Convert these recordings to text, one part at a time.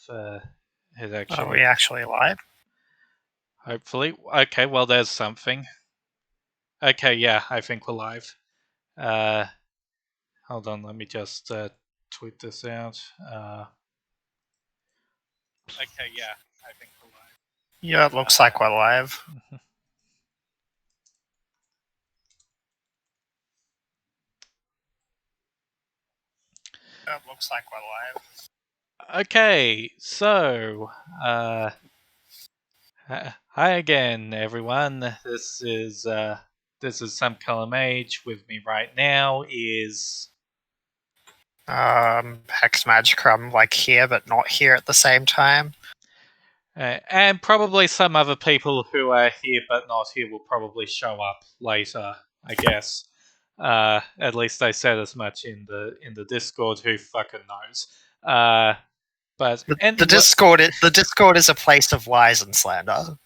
it actually. Are we actually live? Hopefully. Okay, well, there's something. Okay, yeah, I think we're live. Hold on, let me just tweet this out. Okay, yeah, I think we're live. Yeah, it looks like we're live. Yeah, it looks like we're live. Okay, so hi again, everyone. This is Some Color Mage. With me right now is Hex Magicrum, like here but not here at the same time. and probably some other people who are here but not here will probably show up later, I guess. At least they said as much in the Discord. Who fucking knows? But anyway, The Discord is a place of lies and slander.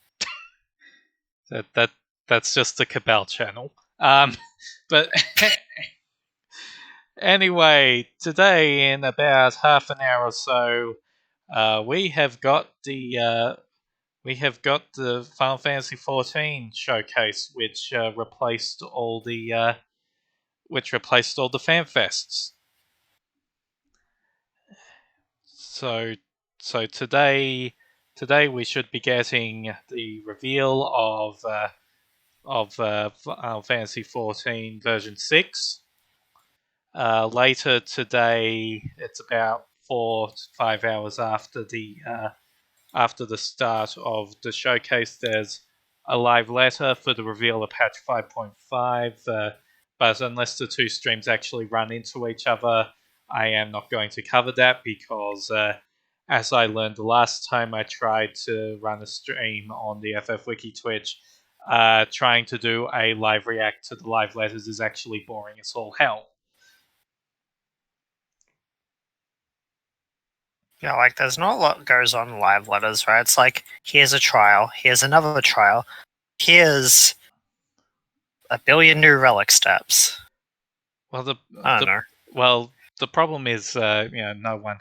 that's just the Cabal channel. But anyway, today in about half an hour or so, we have got the Final Fantasy XIV showcase, which replaced all the fan fests. So today we should be getting the reveal of Final Fantasy XIV version 6. Later today, it's about 4 to 5 hours after the start of the showcase. There's a live letter for the reveal of patch 5.5, but unless the two streams actually run into each other, I am not going to cover that because, as I learned the last time I tried to run a stream on the FFWiki Twitch, trying to do a live react to the live letters is actually boring as all hell. Yeah, like there's not a lot goes on in live letters, right? It's like, here's a trial, here's another trial, here's a billion new relic steps. Well, I don't know. Well, the problem is, no one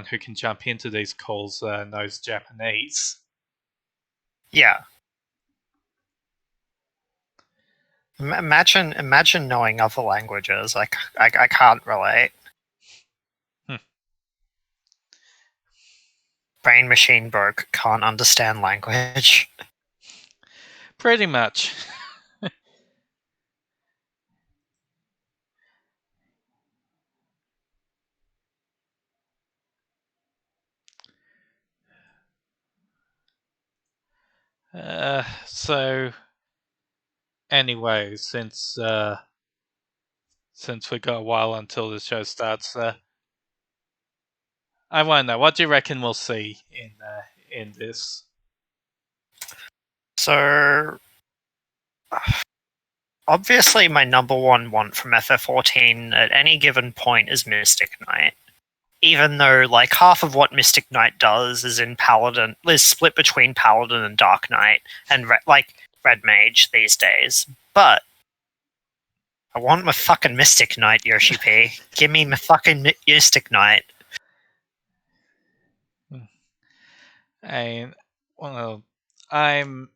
who can jump into these calls knows Japanese. Yeah. Imagine knowing other languages. I can't relate. Brain machine broke, can't understand language. Pretty much. So anyway, since we got a while until the show starts, I wonder, what do you reckon we'll see in this? So, obviously, my number one want from FF14 at any given point is Mystic Knight. Even though, like, half of what Mystic Knight does is in Paladin, is split between Paladin and Dark Knight, and Red Mage these days. But I want my fucking Mystic Knight, Yoshi P. Give me my fucking Mystic Knight. And I'm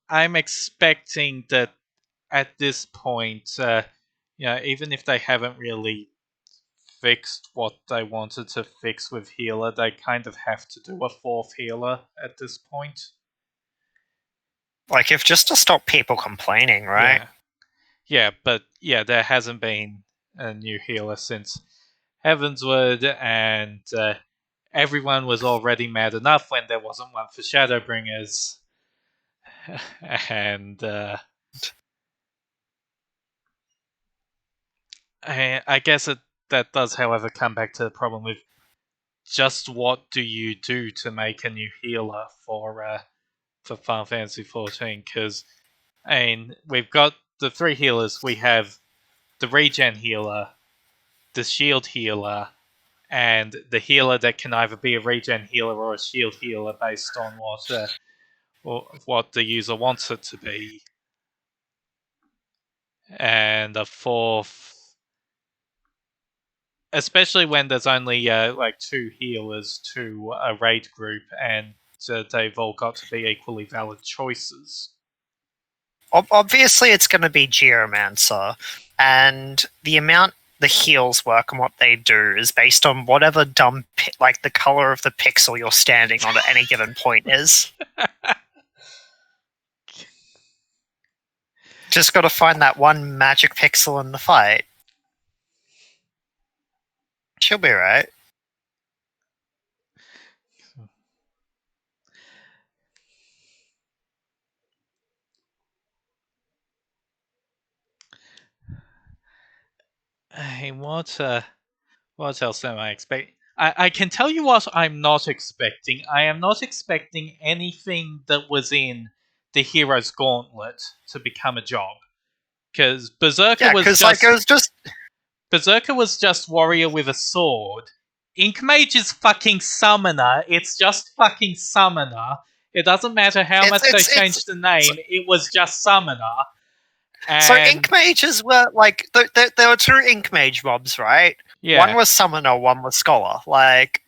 expecting that at this point, even if they haven't really fixed what they wanted to fix with healer, they kind of have to do a fourth healer at this point. Like, if just to stop people complaining, right? Yeah, but there hasn't been a new healer since Heavensward, and everyone was already mad enough when there wasn't one for Shadowbringers. And I guess that does, however, come back to the problem with just what do you do to make a new healer for Final Fantasy XIV? Because we've got the three healers. We have the regen healer, the shield healer, and the healer that can either be a regen healer or a shield healer based on what the user wants it to be. And a fourth especially when there's only like 2 healers to a raid group, and they've all got to be equally valid choices. Obviously, it's going to be Geomancer, and the amount the heals work and what they do is based on whatever like the color of the pixel you're standing on at any given point is. Just got to find that one magic pixel in the fight. She'll be right. Hey, what else am I expecting? I can tell you what I'm not expecting. I am not expecting anything that was in the Hero's Gauntlet to become a job. Because Yeah, because like it was just Berserker was just warrior with a sword. Ink Mage is fucking summoner. It's just fucking summoner. It doesn't matter how much they changed the name. It was just summoner. So Ink Mages were like there were 2 Ink Mage mobs, right? Yeah. One was summoner, one was scholar. Like,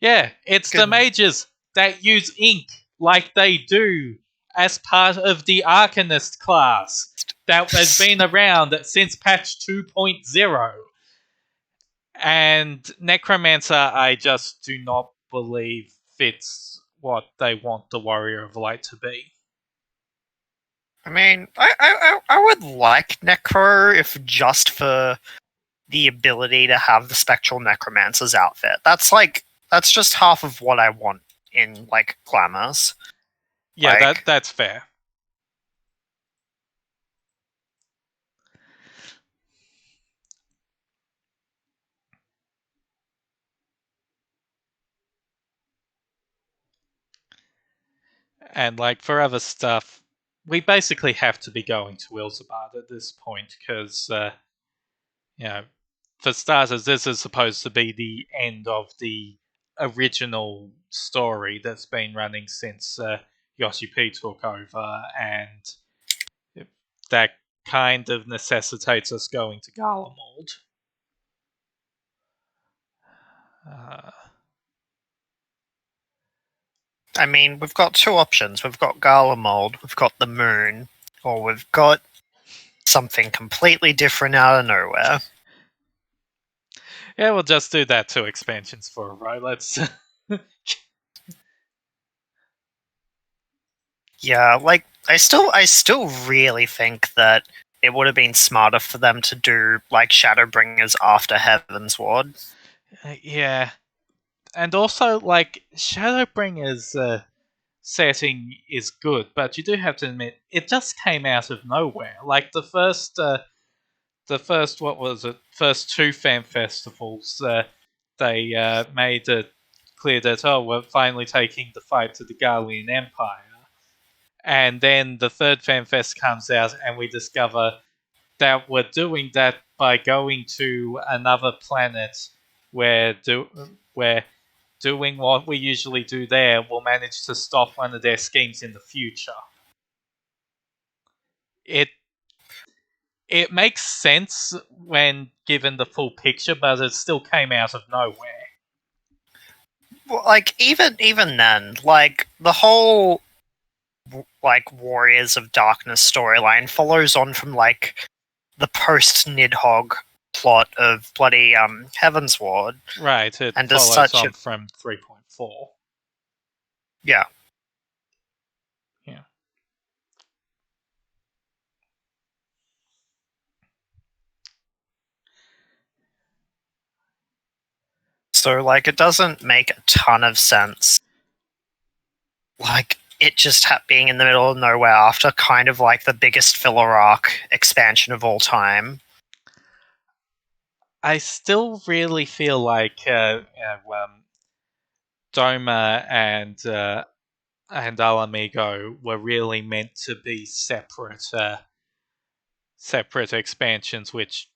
yeah, it's the mages that use ink like they do as part of the Arcanist class that has been around since patch 2.0. And Necromancer, I just do not believe fits what they want the Warrior of Light to be. I mean, I would like Necro if just for the ability to have the Spectral Necromancer's outfit. That's just half of what I want in like Glamours. Yeah, like, that's fair. And like for other stuff, we basically have to be going to Ilzabad at this point because, you know, for starters, this is supposed to be the end of the original story that's been running since Yoshi P took over, and that kind of necessitates us going to Garlemald. I mean, we've got 2 options. We've got Garlemald, we've got the moon, or we've got something completely different out of nowhere. Yeah, we'll just do that 2 expansions for a row. Let's. Yeah, like I still really think that it would have been smarter for them to do like Shadowbringers after Heaven's Ward. Yeah, and also like Shadowbringers setting is good, but you do have to admit it just came out of nowhere. Like the first what was it? First 2 fan festivals, they made it clear that we're finally taking the fight to the Garlean Empire. And then the 3rd FanFest comes out, and we discover that we're doing that by going to another planet where doing what we usually do there will manage to stop one of their schemes in the future. It makes sense when given the full picture, but it still came out of nowhere. Well, like even then, like the whole like Warriors of Darkness storyline follows on from like the post Nidhogg plot of bloody Heaven's Ward. Right, it and follows on from 3.4. Yeah. Yeah. So like it doesn't make a ton of sense. Like it just being in the middle of nowhere after kind of like the biggest filler arc expansion of all time. I still really feel like Doma and Alamigo were really meant to be separate expansions, which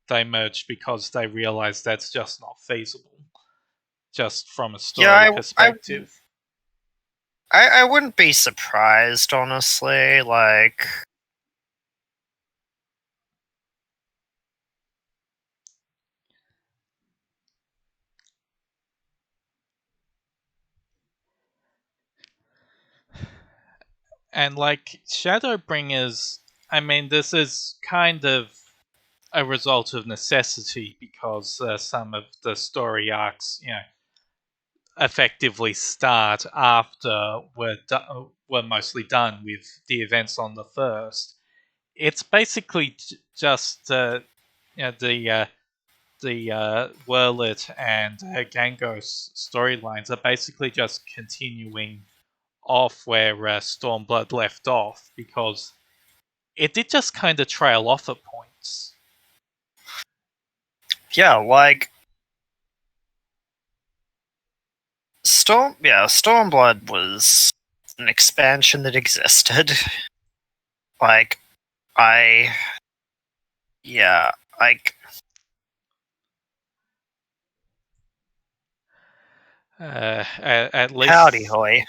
they merged because they realized that's just not feasible, just from a story perspective. I wouldn't be surprised, honestly. Like, like Shadowbringers, I mean, this is kind of a result of necessity because some of the story arcs, effectively start after we're mostly done with the events on the first. It's basically just the Werlit and Gangos storylines are basically just continuing off where Stormblood left off because it did just kind of trail off at points. Yeah, like Stormblood was an expansion that existed. Like, like At least, howdy hoy.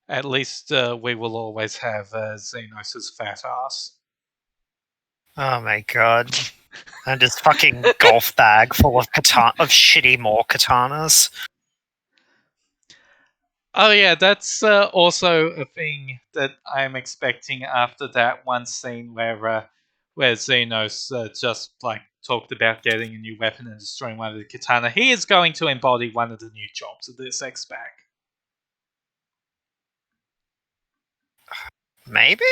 At least we will always have Xenos' fat ass. Oh my god. And his fucking golf bag full of shitty more katanas. Oh yeah, that's also a thing that I'm expecting after that one scene where Xenos just like talked about getting a new weapon and destroying one of the katana. He is going to embody one of the new jobs of this X-Pack. Maybe?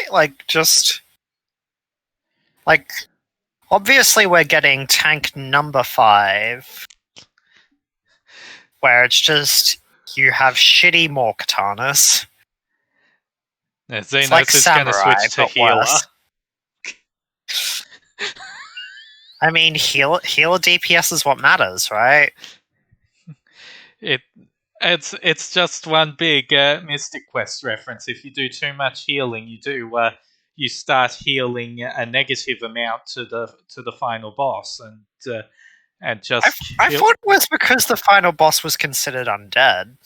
Obviously we're getting tank number 5, where it's just, you have shitty more katanas. Xenos It's like is going to Samurai, switch to but healer. worse. I mean, healer DPS is what matters, right? It's just one big Mystic Quest reference. If you do too much healing, you start healing a negative amount to the final boss, and just I thought it was because the final boss was considered undead.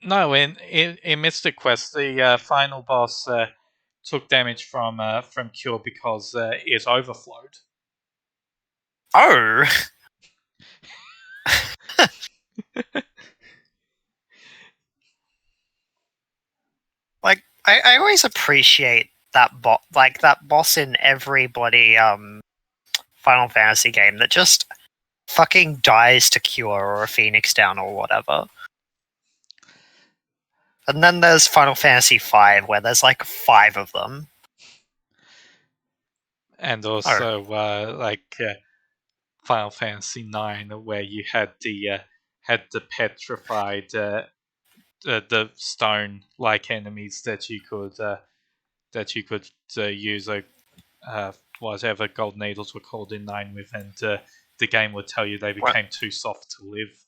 No, in Mystic Quest, the final boss took damage from Cure because it overflowed. Oh. Like, I always appreciate that that boss in every bloody Final Fantasy game that just fucking dies to Cure or a Phoenix Down or whatever. And then there's Final Fantasy V, where there's like 5 of them. And also Final Fantasy IX, where you had the petrified the stone like enemies that you could use whatever gold needles were called in 9 with, and the game would tell you they became too soft to live.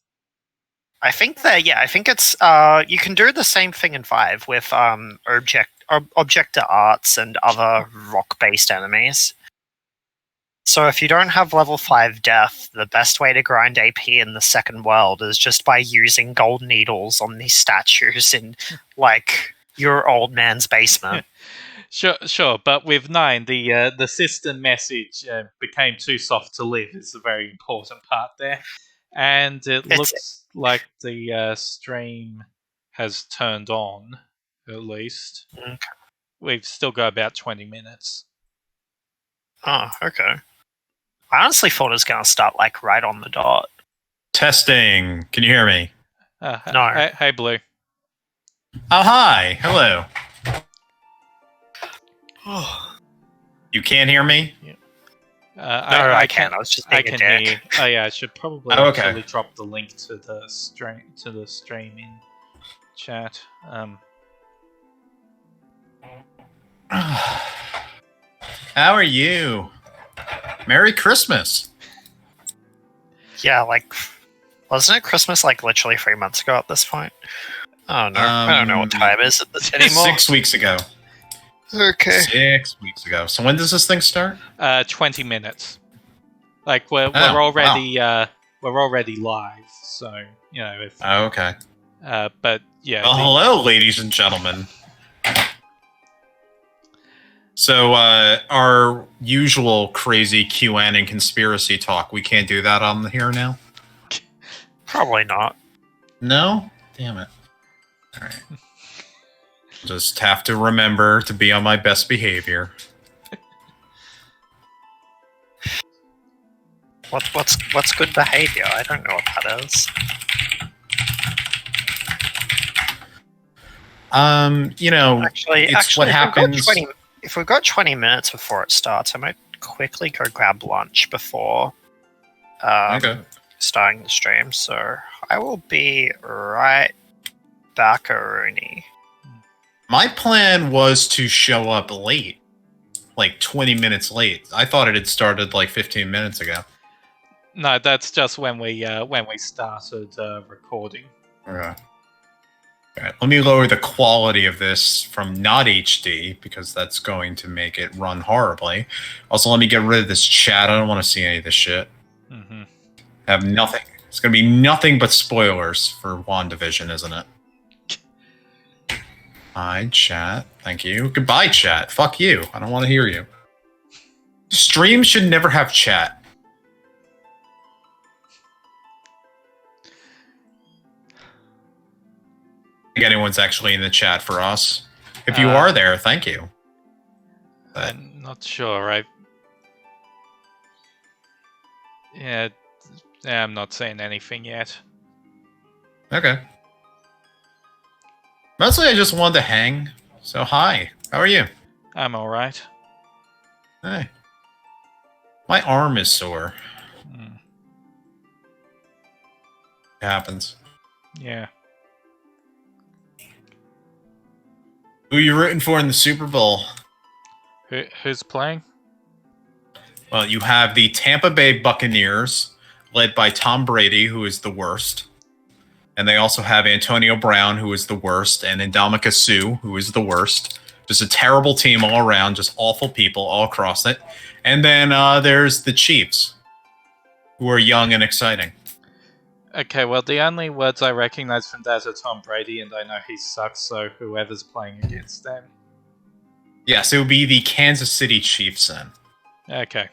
I think it's you can do the same thing in 5 with objector arts and other rock-based enemies. So if you don't have level 5 death, the best way to grind AP in the second world is just by using gold needles on these statues in like your old man's basement. Sure, but with 9, the system message became too soft to live is a very important part there, and it looks like the stream has turned on, at least. Okay. We've still got about 20 minutes. Oh, okay. I honestly thought it was going to start like right on the dot. Testing. Can you hear me? No. Hey, Blue. Oh, hi. Hello. You can't hear me? No, I can. I was just being a dick. Hear you. Oh yeah, I should probably actually drop the link to the stream in chat. How are you? Merry Christmas. Yeah, like, wasn't it Christmas like literally 3 months ago at this point? Oh no, I don't know what time is it anymore. 6 weeks ago. Okay. 6 weeks ago. So when does this thing start? 20 minutes. Like we're already live, so you know. Okay. But yeah. Well, hello, ladies and gentlemen. So our usual crazy QN and conspiracy talk, we can't do that on here now? Probably not. No? Damn it. All right. Just have to remember to be on my best behavior. What's good behavior? I don't know what that is. Actually, it's what happens. If we've got 20 minutes before it starts, I might quickly go grab lunch before starting the stream. So I will be right back, Aruni. My plan was to show up late, like 20 minutes late. I thought it had started like 15 minutes ago. No, that's just when we started recording. Okay. All right, let me lower the quality of this from not HD because that's going to make it run horribly. Also, let me get rid of this chat. I don't want to see any of this shit. Mm-hmm. Have nothing. It's going to be nothing but spoilers for WandaVision, isn't it? Hi, chat. Thank you. Goodbye, chat. Fuck you. I don't want to hear you. Streams should never have chat. I think anyone's actually in the chat for us. If you are there, thank you. But I'm not sure. I'm not saying anything yet. Okay. Mostly I just wanted to hang. So hi. How are you? I'm alright. Hey. My arm is sore. It happens. Yeah. Who are you rooting for in the Super Bowl? Who's playing? Well, you have the Tampa Bay Buccaneers, led by Tom Brady, who is the worst. And they also have Antonio Brown, who is the worst, and Ndamukong Suh, who is the worst. Just a terrible team all around, just awful people all across it. And then there's the Chiefs, who are young and exciting. Okay, well, the only words I recognize from that are Tom Brady, and I know he sucks, so whoever's playing against them. Yes, it would be the Kansas City Chiefs then. Okay.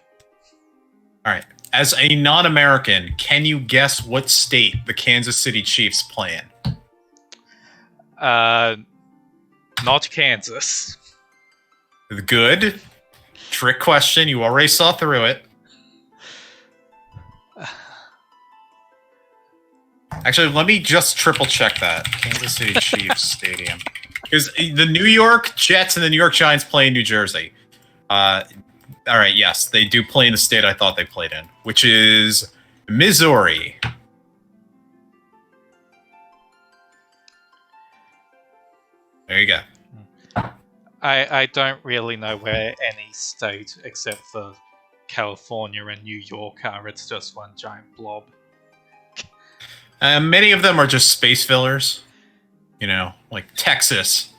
All right. As a non-American, can you guess what state the Kansas City Chiefs play in? Not Kansas. Good. Trick question. You already saw through it. Actually, let me just triple check that. Kansas City Chiefs Stadium. Because the New York Jets and the New York Giants play in New Jersey. All right, yes, they do play in the state I thought they played in, which is Missouri. There you go. I don't really know where any state except for California and New York are. It's just one giant blob. Many of them are just space fillers. Like Texas.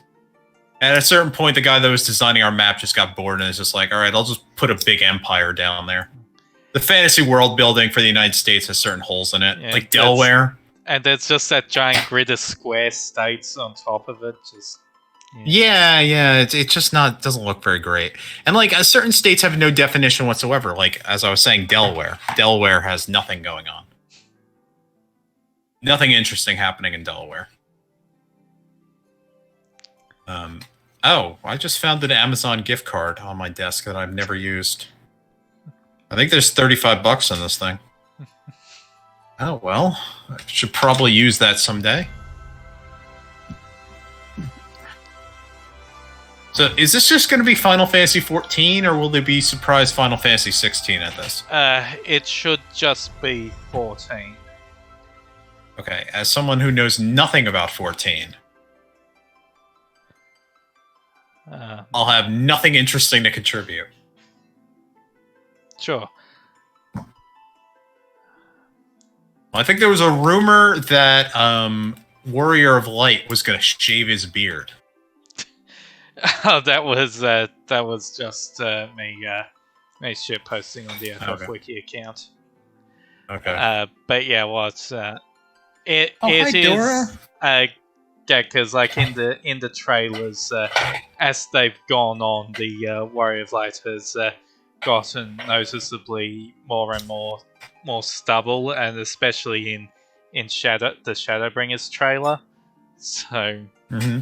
At a certain point, the guy that was designing our map just got bored and is just like, all right, I'll just put a big empire down there. The fantasy world building for the United States has certain holes in it, like Delaware. And there's just that giant grid of square states on top of it. It's just doesn't look very great. And like certain states have no definition whatsoever. Like, as I was saying, Delaware. Delaware has nothing going on. Nothing interesting happening in Delaware. I just found an Amazon gift card on my desk that I've never used. I think there's $35 on this thing. Oh, well, I should probably use that someday. So, is this just going to be Final Fantasy 14, or will there be surprise Final Fantasy 16 at this? It should just be 14. Okay, as someone who knows nothing about 14... I'll have nothing interesting to contribute. Sure. I think there was a rumor that Warrior of Light was going to shave his beard. Oh, that was just me shit posting on the FFWiki account. Okay. But yeah, what's it hi, is Dora. Yeah, because like in the trailers, as they've gone on, the Warrior of Light has gotten noticeably more and more stubble, and especially in the Shadowbringers trailer. So yeah.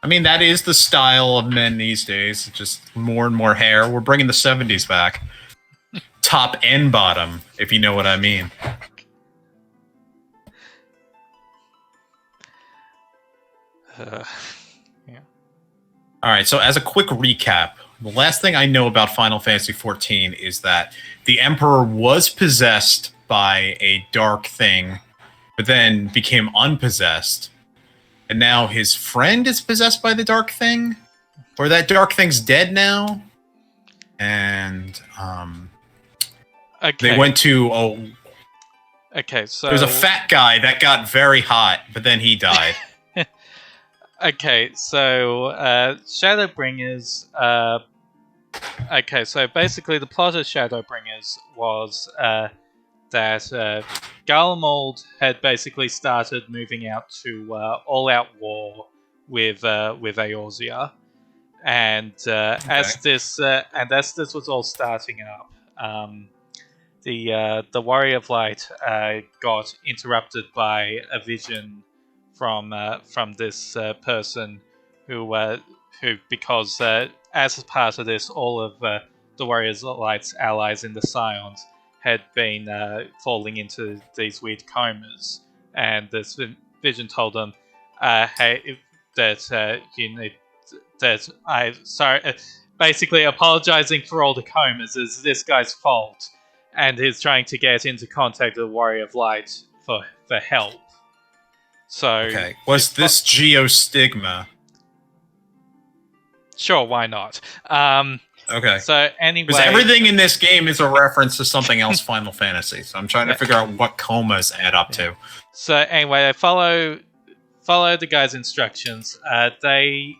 I mean, that is the style of men these days. Just more and more hair. We're bringing the 70s back. Top and bottom, if you know what I mean. Yeah. All right, so as a quick recap, the last thing I know about Final Fantasy XIV is that the Emperor was possessed by a dark thing, but then became unpossessed. And now his friend is possessed by the dark thing? Or that dark thing's dead now? And Okay. they went to Okay, so there's a fat guy that got very hot, but then he died. Okay, so Shadowbringers. Okay, so basically the plot of Shadowbringers was that Garlemald had basically started moving out to all-out war with Eorzea, and as this was all starting up, the Warrior of Light got interrupted by a vision from this person who because as part of this, all of the Warriors of Light's allies in the Scions had been falling into these weird comas, and this vision told them, "Hey, that you need that I sorry." Basically, apologizing for all the comas is this guy's fault, and he's trying to get into contact with the Warrior of Light for help. So, okay, was this geostigma? Sure, why not? Okay. So anyway, because everything in this game is a reference to something else Final Fantasy. So I'm trying to figure out what comas add up to. So anyway, I follow the guy's instructions. The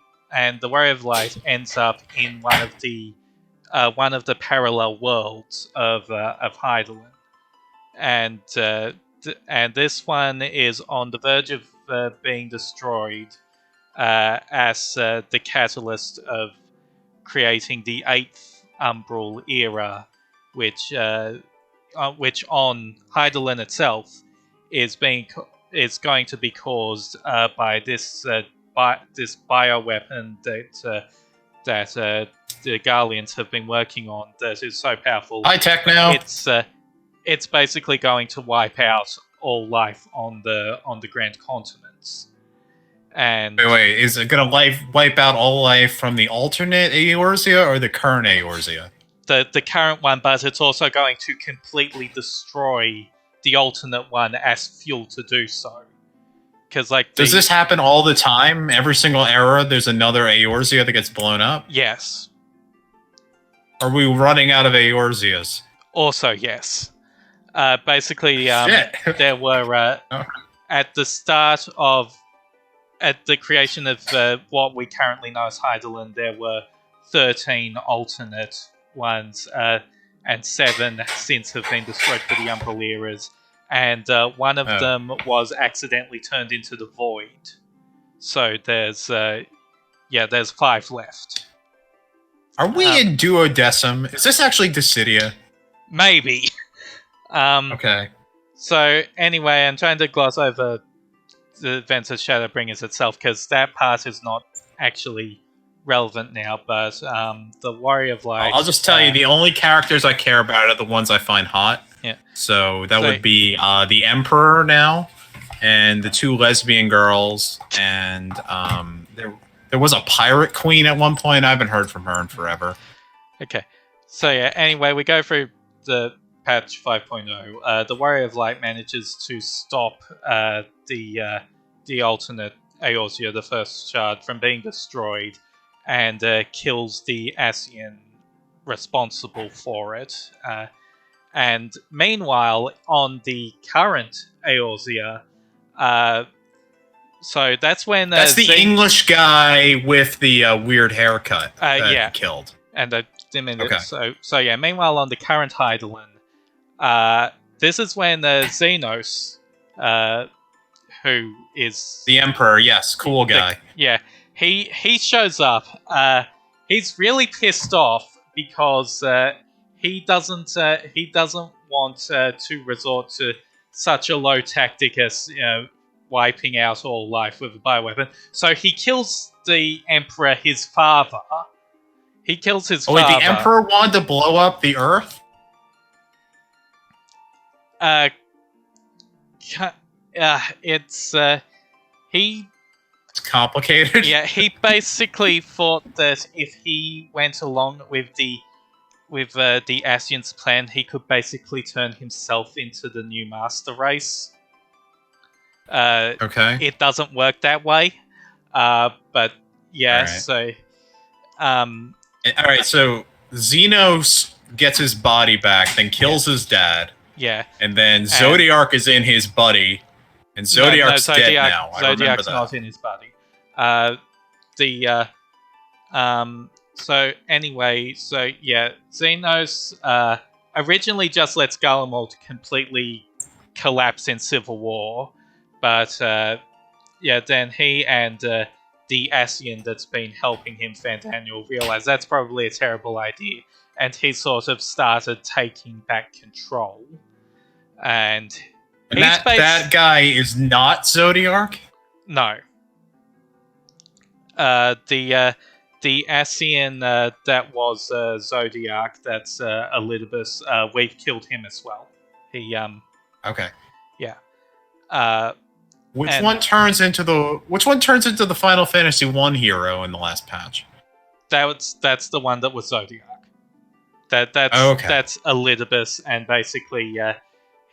Warrior of Light ends up in one of the parallel worlds of Hydaelyn, and this one is on the verge of being destroyed as the catalyst of creating the 8th Umbral era, which on Hydaelyn itself is going to be caused by this bioweapon that the Garleans have been working on that is so powerful. High tech now. It's basically going to wipe out all life on the Grand Continents. And wait, is it gonna wipe out all life from the alternate Eorzea or the current Eorzea? The current one, but it's also going to completely destroy the alternate one as fuel to do so. Because does this happen all the time? Every single era, there's another Eorzea that gets blown up. Yes. Are we running out of Eorzeas? Also, yes. Basically, there were at the start of the creation of what we currently know as Hydaelyn, there were 13 alternate ones, and 7 since have been destroyed for the Umbral eras, and one of them was accidentally turned into the Void. So there's 5 left. Are we in Duodecim? Is this actually Dissidia? Maybe. Okay. So anyway, I'm trying to gloss over the events of Shadowbringers itself, because that part is not actually relevant now, but the Warrior of Light... I'll just tell you, the only characters I care about are the ones I find hot. Yeah. So that would be the Emperor now, and the 2 lesbian girls, and there was a pirate queen at one point. I haven't heard from her in forever. Okay. So yeah, anyway, we go through the patch 5.0. The Warrior of Light manages to stop the alternate Eorzea, the first shard, from being destroyed, and kills the Ascian responsible for it. And meanwhile, on the current Eorzea, so that's when that's the English guy with the weird haircut. Killed. And so yeah. Meanwhile, on the current Hydaelyn, this is when Xenos, who is the Emperor, yes, cool guy. He shows up. He's really pissed off because he doesn't want to resort to such a low tactic as wiping out all life with a bioweapon. So he kills the Emperor, his father. He kills his father. Wait, the Emperor wanted to blow up the Earth? It's he. It's complicated. Yeah, he basically thought that if he went along with the Asian's plan, he could basically turn himself into the new master race. Okay. It doesn't work that way. But yeah, Alright. so Alright, so Xenos gets his body back, then kills his dad. yeah. And then Zodiac is in his buddy. And Zodiac's dead now. Zodiac's not in his body. So anyway, so yeah, Xenos originally just lets Garlemald completely collapse in civil war, but yeah, then he and the Asian that's been helping him, Fandaniel, realized that's probably a terrible idea, and he sort of started taking back control. And that guy is not Zodiac? No. The Asian that was Zodiac, that's Elidibus, we've killed him as well. He Okay. yeah. Which one turns into the Final Fantasy 1 hero in the last patch? That's the one that was Zodiac. That's Elidibus, and basically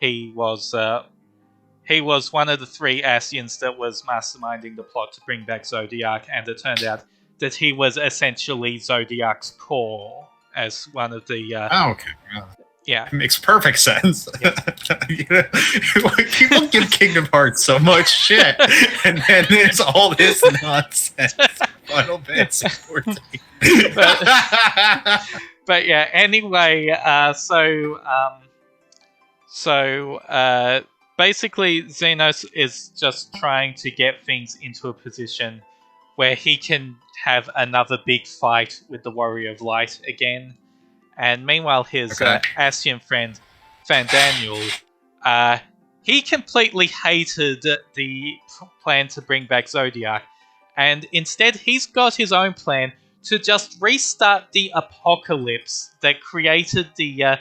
he was one of the 3 Asians that was masterminding the plot to bring back Zodiac, and it turned out that he was essentially Zodiac's core as one of the okay. yeah. It makes perfect sense. Yeah. You know, like, people give Kingdom Hearts so much shit, and then there's all this nonsense. Final Fantasy 14. But yeah, anyway, basically Xenos is just trying to get things into a position where he can have another big fight with the Warrior of Light again. And meanwhile, his Asian friend, Fandaniel, he completely hated the plan to bring back Zodiac. And instead, he's got his own plan to just restart the apocalypse that created the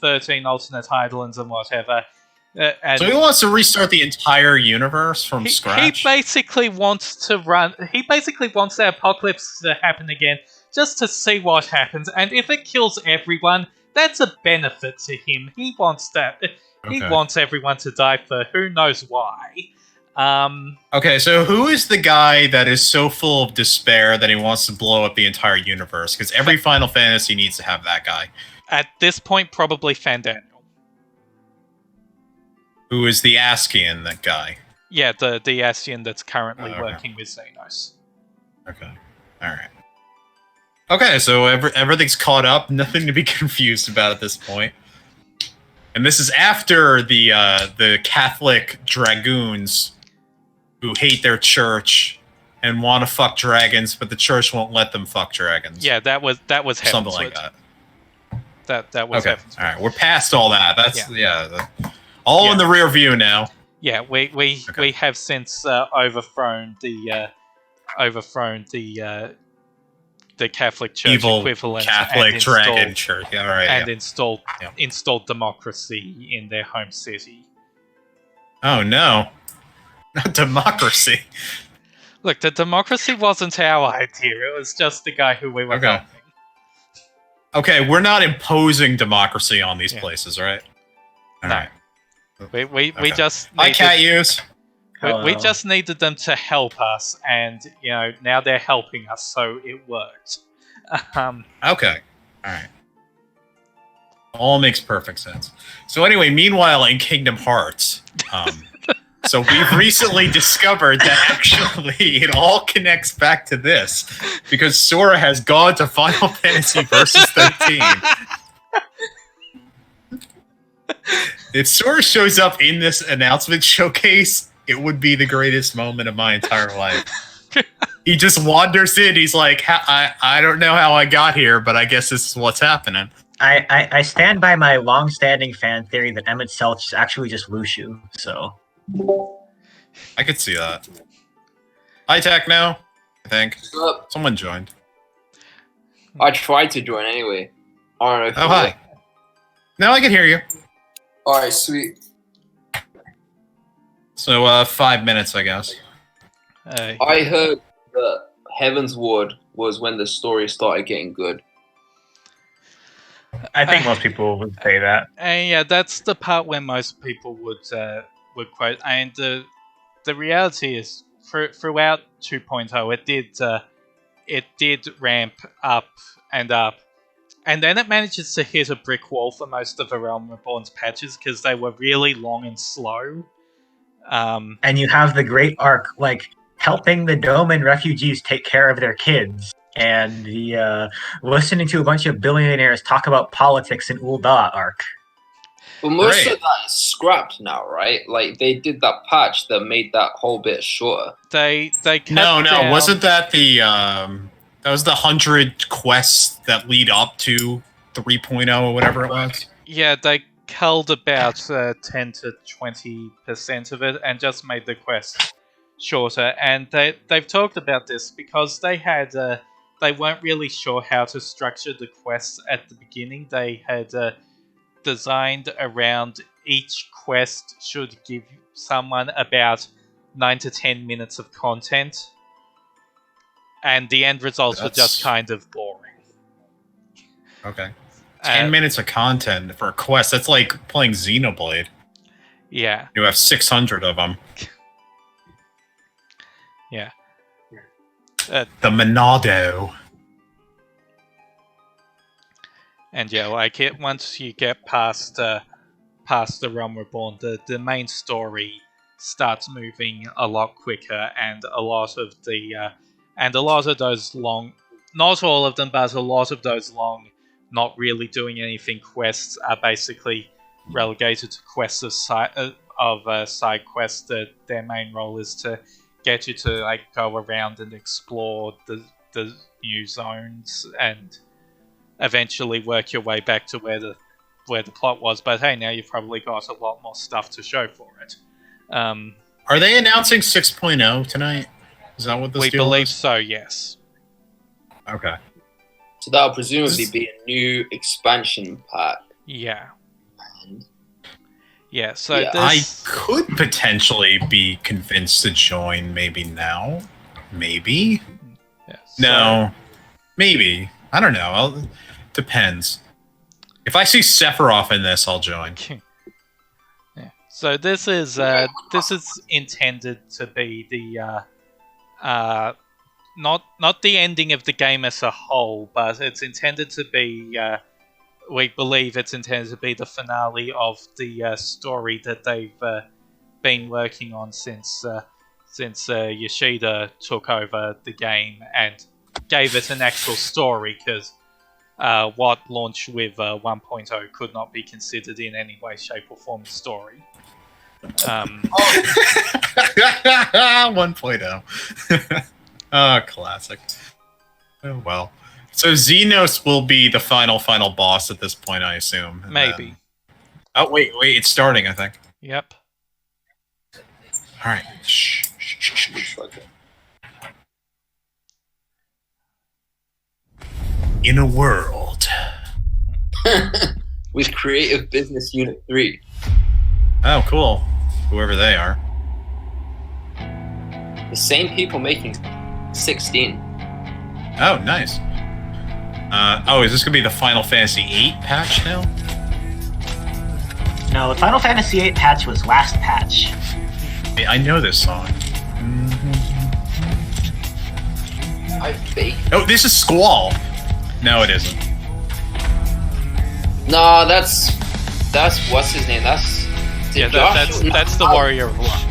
13 alternate Eidolons and whatever. And so he wants to restart the entire universe from scratch? He basically wants the apocalypse to happen again, just to see what happens, and if it kills everyone, that's a benefit to him. He wants that. Okay. He wants everyone to die for who knows why. Okay, so who is the guy that is so full of despair that he wants to blow up the entire universe? Because every Final Fantasy needs to have that guy. At this point, probably Fandaniel. Who is the Askian, that guy? Yeah, the Askian that's currently working with Xenos. Okay. Alright. Okay, so everything's caught up. Nothing to be confused about at this point. And this is after the Catholic dragoons who hate their church and want to fuck dragons, but the church won't let them fuck dragons. Yeah, that was something like that. That was okay. All right, we're past all that. That's all in the rear view now. Yeah, we have since overthrown the Catholic Church evil equivalent, Catholic dragon church. Yeah, right, and installed democracy in their home city. Oh no, not democracy. Look, the democracy wasn't our idea. It was just the guy who we were helping. Okay, we're not imposing democracy on these places, right? All right. We just hi, cat use. We just needed them to help us, and now they're helping us, so it worked. Okay, all right. All makes perfect sense. So anyway, meanwhile in Kingdom Hearts, so we've recently discovered that actually it all connects back to this, because Sora has gone to Final Fantasy Versus 13. If Sora shows up in this announcement showcase, it would be the greatest moment of my entire life. He just wanders in. He's like, I don't know how I got here, but I guess this is what's happening. I stand by my long-standing fan theory that Emmett Selch is actually just Wushu. So I could see that. Hi, Techno. I think What's up? someone joined. I tried to join anyway. I don't know if Oh, hi. Now I can hear you. Alright, sweet. So, 5 minutes, I guess. I heard that Heaven's Ward was when the story started getting good. I think most people would say that. And yeah, that's the part where most people would quote. And the reality is, throughout 2.0, it did ramp up, and then it manages to hit a brick wall for most of the Realm Reborn's patches because they were really long and slow. And you have the great arc, like helping the Doman refugees take care of their kids, and the listening to a bunch of billionaires talk about politics in Ul'dah arc. But most Great. of that is scrapped now, right? Like, they did that patch that made that whole bit shorter. They cut No, down, wasn't that the that was the 100 quests that lead up to 3.0 or whatever it was? Yeah, they culled about 10 to 20% of it and just made the quest shorter. And they've talked about this because they weren't really sure how to structure the quests at the beginning. They had designed around each quest should give someone about 9 to 10 minutes of content, and the end results were just kind of boring. Okay. 10 minutes of content for a quest. That's like playing Xenoblade. Yeah. You have 600 of them. Yeah. The Monado. And yeah, like once you get past the Realm Reborn, the main story starts moving a lot quicker, and a lot of those long, not all of them, but a lot of those long, not really doing anything quests are basically relegated to quests of side quests. That their main role is to get you to like go around and explore the new zones and eventually work your way back to where the plot was. But hey, now you've probably got a lot more stuff to show for it. Are they announcing 6.0 tonight? Is that what this We deal believe is? so, yes. Okay. So that'll presumably be a new expansion pack. Yeah. And Yeah, so Yeah, I could potentially be convinced to join maybe now. Maybe? yeah, No. Maybe. I don't know. Depends. If I see Sephiroth in this, I'll join. Yeah. So this is intended to be the not the ending of the game as a whole, but it's intended to be. We believe it's intended to be the finale of the story that they've been working on since Yoshida took over the game and gave it an actual story, because what launched with 1.0 could not be considered in any way, shape, or form a story. 1.0. Oh, classic. Oh, well. So Xenos will be the final boss at this point, I assume. And Maybe. then- Oh, wait, it's starting, I think. Yep. All right. Shh. looks like it. In a world. With Creative Business Unit 3. Oh, cool. Whoever they are. The same people making 16. Oh, nice. Is this going to be the Final Fantasy VIII patch now? No, the Final Fantasy VIII patch was last patch. I know this song. I fake. Oh, this is Squall. No, it isn't. No, that's what's his name? That's Yeah, that's the Warrior of Light.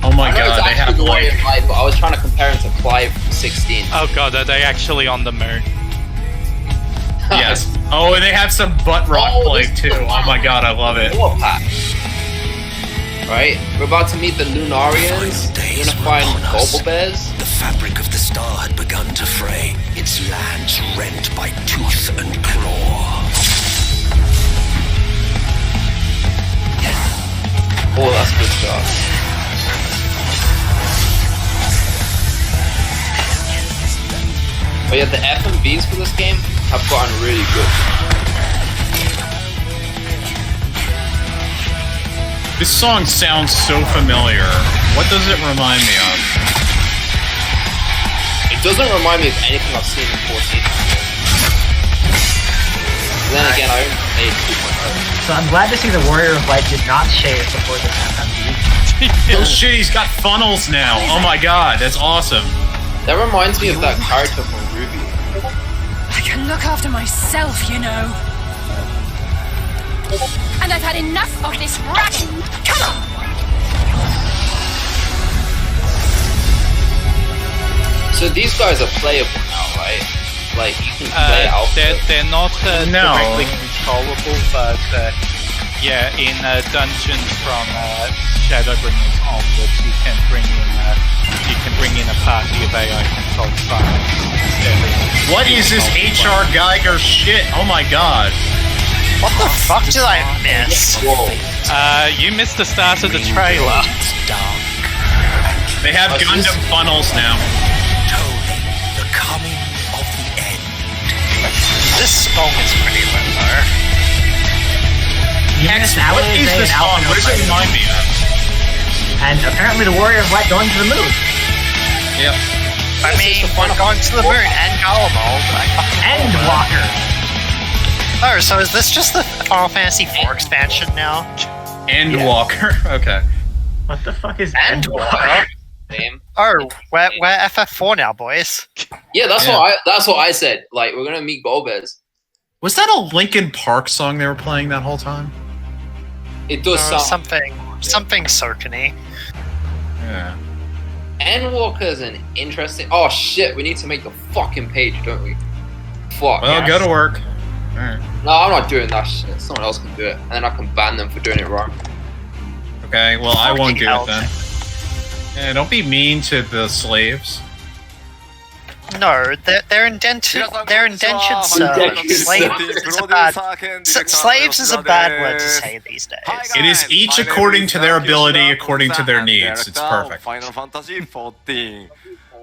Oh my I know god, it's they have actually the Warrior like... of Light, but I was trying to compare him to Clive from 16. Oh god, are they actually on the moon? Yes. Oh, and they have some butt rock playing this too. is the Oh my god, I love it. War pack. Right? We're about to meet the Lunarians. We're gonna find Global Bears. The fabric of the star had begun to fray. its lands rent by tooth and claw. Oh, that's good stuff. But yeah, the FMVs for this game have gotten really good. This song sounds so familiar. What does it remind me of? It doesn't remind me of anything I've seen in 14. Then again, I only played 2.0. So I'm glad to see the Warrior of Light did not shave before this FMV. Oh shit, he's got funnels now. Oh my god, that's awesome. That reminds me of that character from Ruby. I can look after myself, you know. And I've had enough of this racket. Come on! So these guys are playable now, right? Like, you can play out. They're not No. directly controllable, but yeah, in dungeons from Shadowbringers onwards, you can bring in a party of AI controlled trials. What is this HR Geiger shit? Oh my god. What the fuck did I miss? Whoa. You missed the start of the trailer. They have Gundam funnels now. The coming of the end. This song is pretty lit though. Yes, What is this song? What does it remind me of? And apparently the Warrior of Light going to the moon. Yep. I mean, we're going to the moon and Garlemald. Endwalker. Oh, so is this just the Final Fantasy IV expansion now? Endwalker. Okay. What the fuck is Endwalker? Name. Oh, we're FF4 now, boys. Yeah, that's what I said. Like, we're gonna meet Golbez. Was that a Linkin Park song they were playing that whole time? It does sound. Something Sokany. Yeah. Endwalker is an interesting. Oh shit, we need to make the fucking page, don't we? Fuck. Well, go to work. Alright. No, I'm not doing that shit. Someone else can do it, and then I can ban them for doing it wrong. Okay, well, I won't do hell. it then. Yeah, don't be mean to the slaves. No, they're indentured. They're indentured servants. Slaves is a bad word to say these days. It is each according to their ability, according to their needs. It's perfect. Final Fantasy XIV.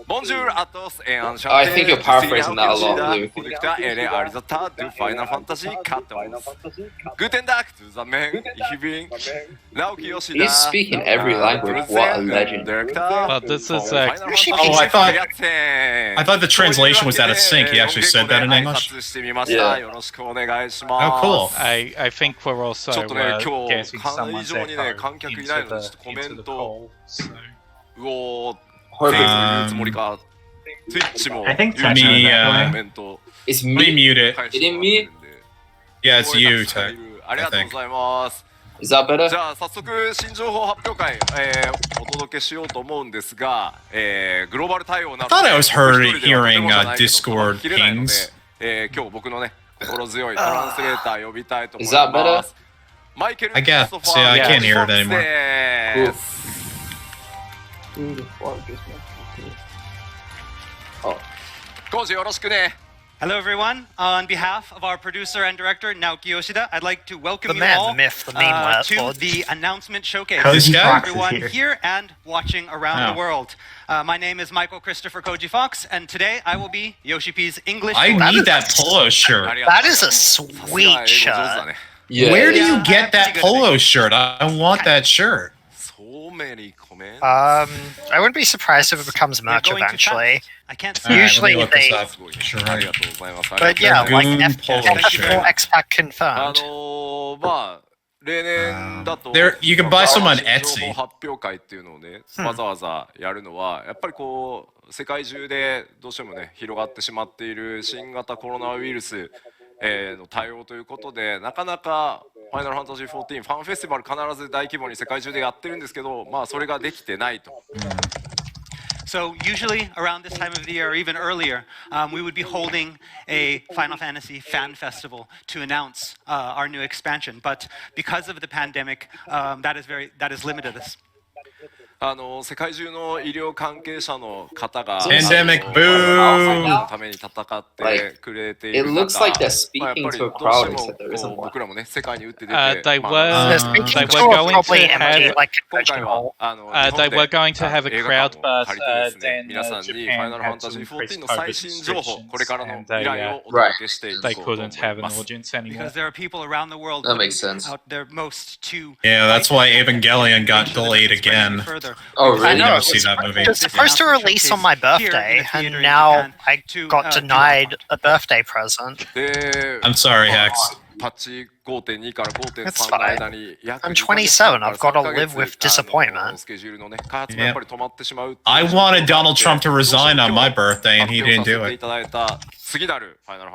Bonjour à tous et enchanté. I think you're paraphrasing that a lot, Lou. Final Fantasy XIV. Guten Tag zusammen. Ich bin Naoki Yoshida. He's speaking every language. What a legend. But this is I thought the translation was out of sync. He actually said that in English. Yeah. Oh, cool. I think we're also getting someone's echo into the call. So. I think that's It's Let me me. mute it. Is it me? Yeah, it's you, Tech. I think. Is that better? じゃあ早速新情報発表会、お届けしようと思うんですが、グローバル対応など I thought I was 一人では hearing とてもじゃないけど Discord 切れないので pings. 今日僕のね心強いトランスレーター呼びたいと思い Is that ま better? す。マイケル・ I guess. クリストファー Yeah, I can't フ hear ォ it ックス anymore. です。 Who the fuck is my... コージよろしくね。 Hello, everyone. On behalf of our producer and director, Naoki Yoshida, I'd like to welcome The you man, all the myth, the meme to lord. the announcement showcase. This for guy? everyone Here. here and watching around Oh. the world. My name is Michael Christopher Koji Fox, and today I will be Yoshi P's English. I voice. need that polo shirt. That is a sweet shirt. Yeah. Where do Yeah, you get that pretty good polo thing. shirt? I want that shirt. So many comments. I wouldn't be surprised if it becomes We're merch going too eventually. fast. I can't All right, see. Usually let me look this they- up. Sure. ありがとうございます。 But yeah, like Goon polo F4 shirt. X-Pack あ confirmed. まあ例年だと There- you can buy some on 新 Etsy. 情報発表会っていうのをねわざわざやるのはやっぱりこう世界中でどうしてもね広がってしまっている新型コロナウイルスの対応ということでなかなかファイナルファンタジー14ファンフェスティバル必ず大規模に世界中でやってるんですけどまあそれができてないと。 So usually around this time of the year, or even earlier, we would be holding a Final Fantasy fan festival to announce our new expansion. But because of the pandemic, that has limited us. 世界中の医療関係者の方が Pandemic 我 boo 々のために戦ってくれている It 中 looks like they're まあやっ speaking ぱり to ど a う crowd しても except there isn't こう one. 僕らもね世界に打って出て they ま were あ They're speaking they to were a going probably to empty, have like 今回 convention は hall. 日 they 本 were で going to have a 映画 crowd, 館を but 借りてですね then 皆さんにファイ Japan ナルファ had ンタジ to ー increase 14の COVID 最新情報 restrictions これからの and 未 they 来をお届けしていこ they うと思い couldn't have an ます。 audience anymore. Because there are people around the world That putting makes sense. out their most to Yeah, that's why Evangelion got make sure that delayed it's spreading again. further. Oh, Because I really? know, Never it see was, that movie. it was supposed to release on my birthday, and now I got denied a birthday present. で I'm sorry, Hex. パッチ 5.2 から That's 5.3 の fine. 間に約 I'm 2ヶ月 27. から I've got to 3ヶ live 月 with disappointment. スケジュールのね開発もやっぱり止まってしまうっていう I 状況があって wanted Donald Trump to resign on my どうしても birthday, and he 今日 didn't 発表させ do てい it. ただいた次なるファイナル